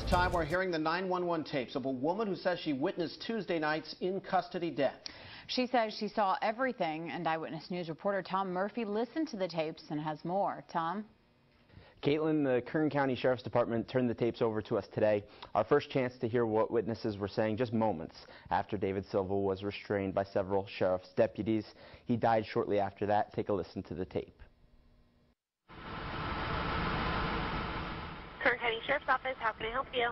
time, we're hearing the 911 tapes of a woman who says she witnessed Tuesday night's in-custody death. She says she saw everything, and Eyewitness News reporter Tom Murphy listened to the tapes and has more. Tom? Caitlin, the Kern County Sheriff's Department turned the tapes over to us today. Our first chance to hear what witnesses were saying just moments after David Silva was restrained by several sheriff's deputies. He died shortly after that. Take a listen to the tape. Kern County Sheriff's Office, how can I help you?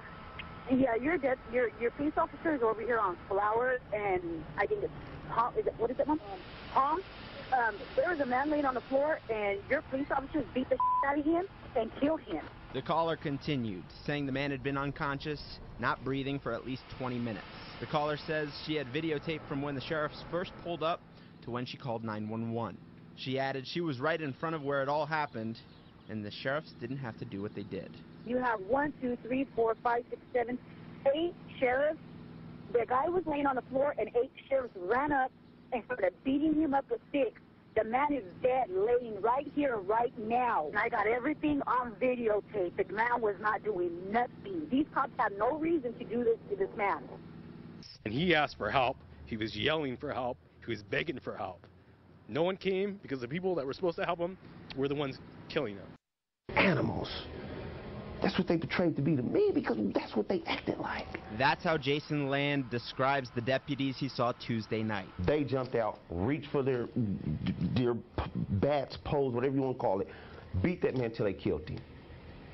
Yeah, your police officer is over here on Flower, and I think it's Tom. What is it, Mom? Tom? There was a man laying on the floor, and your police officers beat the shit out of him and killed him. The caller continued, saying the man had been unconscious, not breathing for at least 20 minutes. The caller says she had videotape from when the sheriffs first pulled up to when she called 911. She added she was right in front of where it all happened, and the sheriffs didn't have to do what they did. You have 1, 2, 3, 4, 5, 6, 7, 8 sheriffs. The guy was laying on the floor, and 8 sheriffs ran up and started beating him up with sticks. The man is dead, laying right here, right now. And I got everything on videotape. The man was not doing nothing. These cops had no reason to do this to this man. And he asked for help. He was yelling for help. He was begging for help. No one came because the people that were supposed to help him were the ones killing him. Animals. That's what they portrayed to be to me, because that's what they acted like. That's how Jason Land describes the deputies he saw Tuesday night. They jumped out, reached for their bats, poles, whatever you want to call it, beat that man till they killed him,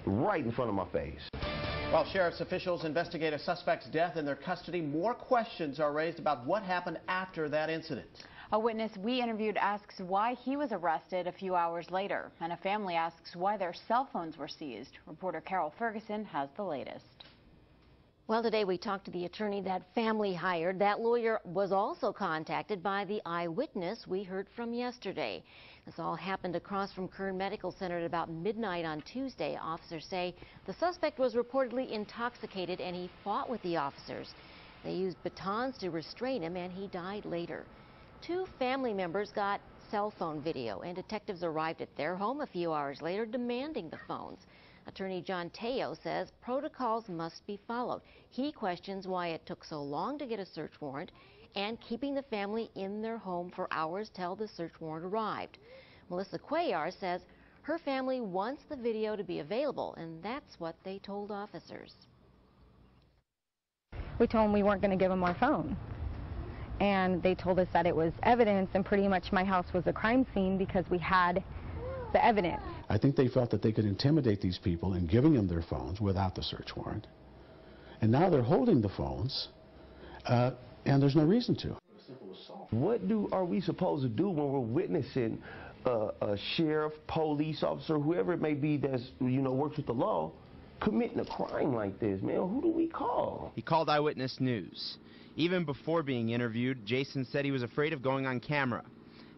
right in front of my face. While sheriff's officials investigate a suspect's death in their custody, more questions are raised about what happened after that incident. A witness we interviewed asks why he was arrested a few hours later, and a family asks why their cell phones were seized. Reporter Carol Ferguson has the latest. Well, today we talked to the attorney that family hired. That lawyer was also contacted by the eyewitness we heard from yesterday. This all happened across from Kern Medical Center at about midnight on Tuesday. Officers say the suspect was reportedly intoxicated and he fought with the officers. They used batons to restrain him and he died later. 2 family members got cell phone video, and detectives arrived at their home a few hours later demanding the phones. Attorney John Teo says protocols must be followed. He questions why it took so long to get a search warrant and keeping the family in their home for hours till the search warrant arrived. Melissa Cuellar says her family wants the video to be available, and that's what they told officers. We told them we weren't going to give them our phone. And they told us that it was evidence, and pretty much my house was a crime scene because we had the evidence. I think they felt that they could intimidate these people in giving them their phones without the search warrant. And now they're holding the phones, and there's no reason to. What are we supposed to do when we're witnessing a sheriff, police officer, whoever it may be that's, works with the law, committing a crime like this, man? Who do we call? He called Eyewitness News. Even before being interviewed, Jason said he was afraid of going on camera.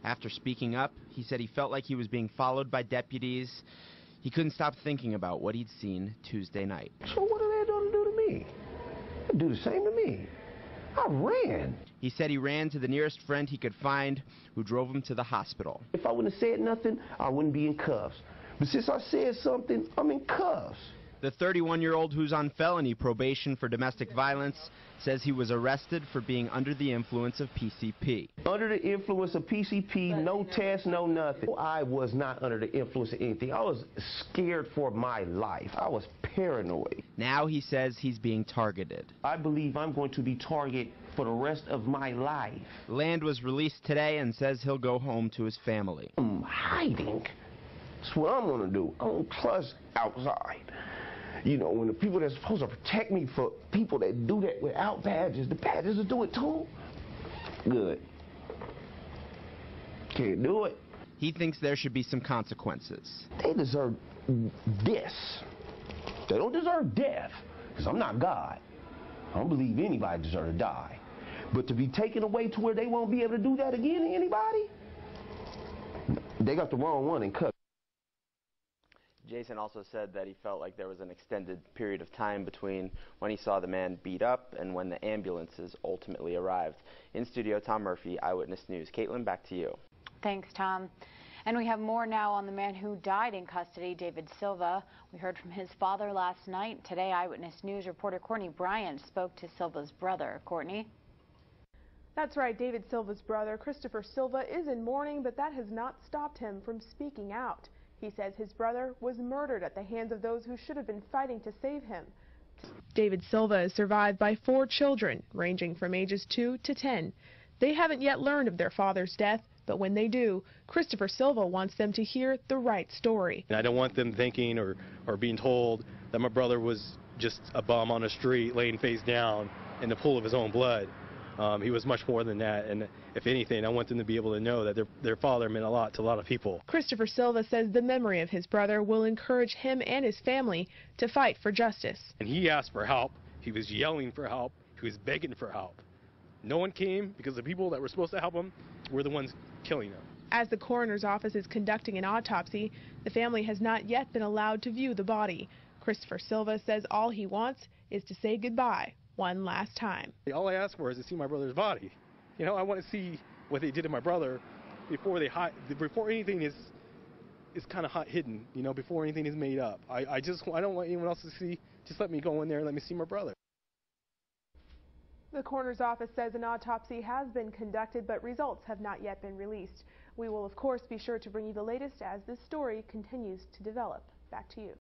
After speaking up, he said he felt like he was being followed by deputies. He couldn't stop thinking about what he'd seen Tuesday night. So what are they going to do to me? They do the same to me. I ran. He said he ran to the nearest friend he could find, who drove him to the hospital. If I wouldn't have said nothing, I wouldn't be in cuffs. But since I said something, I'm in cuffs. The 31-year-old, who's on felony probation for domestic violence, says he was arrested for being under the influence of PCP. Under the influence of PCP, no test, no nothing. I was not under the influence of anything. I was scared for my life. I was paranoid. Now he says he's being targeted. I believe I'm going to be targeted for the rest of my life. Land was released today and says he'll go home to his family. I'm hiding. That's what I'm going to do. I don't trust outside. When the people that's supposed to protect me for people that do that without badges, the badges will do it too. Good. Can't do it. He thinks there should be some consequences. They deserve this. They don't deserve death, because I'm not God. I don't believe anybody deserves to die. But to be taken away to where they won't be able to do that again to anybody, they got the wrong one and cut. Jason also said that he felt like there was an extended period of time between when he saw the man beat up and when the ambulances ultimately arrived. In studio, Tom Murphy, Eyewitness News. Caitlin, back to you. Thanks, Tom. And we have more now on the man who died in custody, David Silva. We heard from his father last night. Today, Eyewitness News reporter Courtney Bryant spoke to Silva's brother. Courtney? That's right. David Silva's brother, Christopher Silva, is in mourning, but that has not stopped him from speaking out. He says his brother was murdered at the hands of those who should have been fighting to save him. David Silva is survived by 4 children, ranging from ages 2 to 10. They haven't yet learned of their father's death, but when they do, Christopher Silva wants them to hear the right story. And I don't want them thinking or being told that my brother was just a bum on the street laying face down in the pool of his own blood. He was much more than that, and if anything, I want them to be able to know that their father meant a lot to a lot of people. Christopher Silva says the memory of his brother will encourage him and his family to fight for justice. And he asked for help. He was yelling for help. He was begging for help. No one came because the people that were supposed to help him were the ones killing him. As the coroner's office is conducting an autopsy, the family has not yet been allowed to view the body. Christopher Silva says all he wants is to say goodbye one last time. All I ask for is to see my brother's body. You know, I want to see what they did to my brother before anything is kind of hidden, you know, before anything is made up. I don't want anyone else to see. Just let me go in there and let me see my brother. The coroner's office says an autopsy has been conducted, but results have not yet been released. We will, of course, be sure to bring you the latest as this story continues to develop. Back to you.